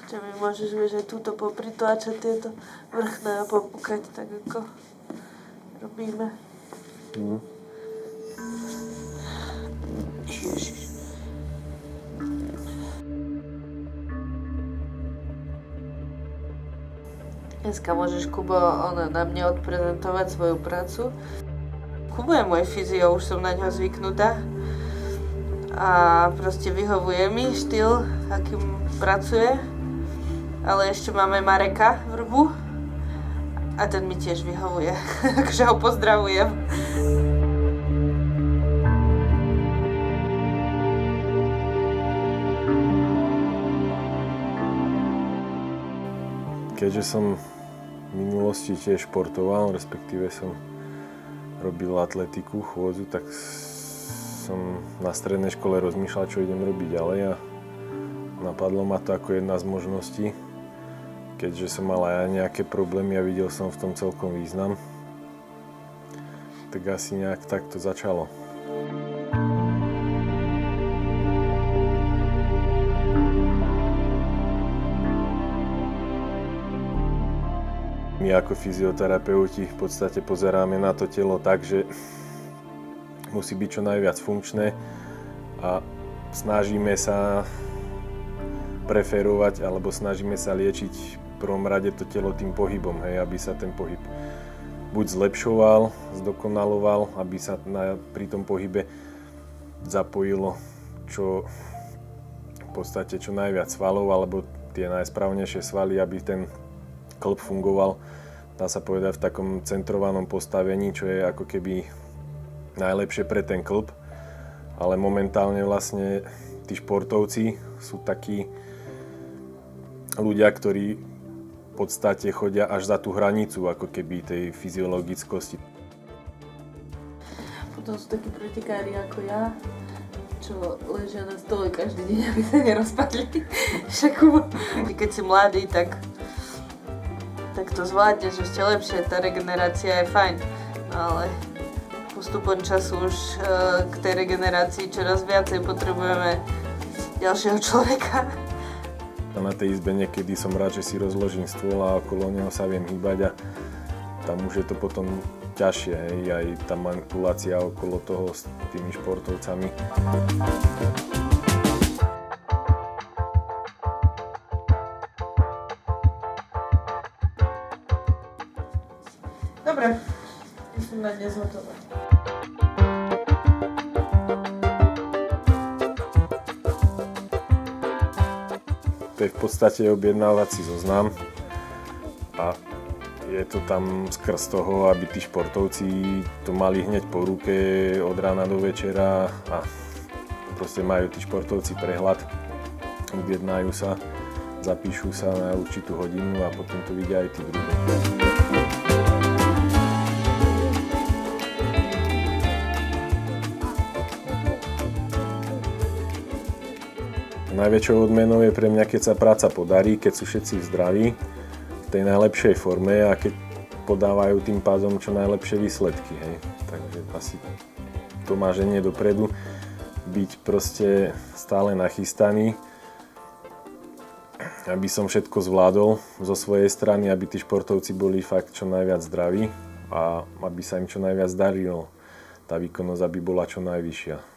Čo mi môžeš, vieš, aj túto popritláčať tieto vrchné a popúkať, tak ako robíme. Ježiš. Dneska môžeš, Kubo, na mne odprezentovať svoju prácu. Kubo je môj fyzio, už som na ňo zvyknutá. A proste vyhovuje mi štýl, akým pracuje. Ale ešte máme Mareka Vrbu a ten mi tiež vyhovuje. Takže ho pozdravujem. Keďže som v minulosti tiež športoval, respektíve som robil atletiku, chôdzu, tak som na strednej škole rozmýšľal, čo idem robiť ďalej a napadlo ma to ako jedna z možností. Keďže som mal aj nejaké problémy a videl som v tom celkom význam, tak asi nejak tak to začalo. My ako fyzioterapeuti v podstate pozeráme na to telo tak, že musí byť čo najviac funkčné a snažíme sa preferovať alebo snažíme sa liečiť v prvom rade to telo tým pohybom, hej, aby sa ten pohyb buď zlepšoval, zdokonaloval, aby sa pri tom pohybe zapojilo v podstate čo najviac svalov alebo tie najsprávnejšie svaly, aby ten klb fungoval, dá sa povedať, v takom centrovanom postavení, čo je ako keby najlepšie pre ten klb. Ale momentálne vlastne tí športovci sú takí ľudia, ktorí v podstate chodia až za tú hranicu ako keby tej fyziologickosti. Potom sú takí pretikári ako ja, čo ležia na stole každý deň, aby sa nerozpadli. Však keď si mladý, tak to zvládneš ešte lepšie, tá regenerácia je fajn, ale postupom času už k tej regenerácii čoraz viacej potrebujeme ďalšieho človeka. Na tej izbe niekedy som rád, že si rozložím stôl a okolo neho sa viem hýbať a tam už je to potom ťažšie, hej, aj tá manipulácia okolo toho s tými športovcami. Dobre, ja som na dnes hotová. To je v podstate objednávací zoznam a je to tam skrz toho, aby tí športovci to mali hneď po ruke od rána do večera a proste majú tí športovci prehľad, objednajú sa, zapíšu sa na určitú hodinu a potom to vidia aj tí druhí. Najväčšou odmenou je pre mňa, keď sa práca podarí, keď sú všetci zdraví, v tej najlepšej forme a keď podávajú tým pádom čo najlepšie výsledky. Hej. Takže asi to ma ženie dopredu, byť proste stále nachystaný, aby som všetko zvládol zo svojej strany, aby tí športovci boli fakt čo najviac zdraví a aby sa im čo najviac darilo. Tá výkonnosť aby bola čo najvyššia.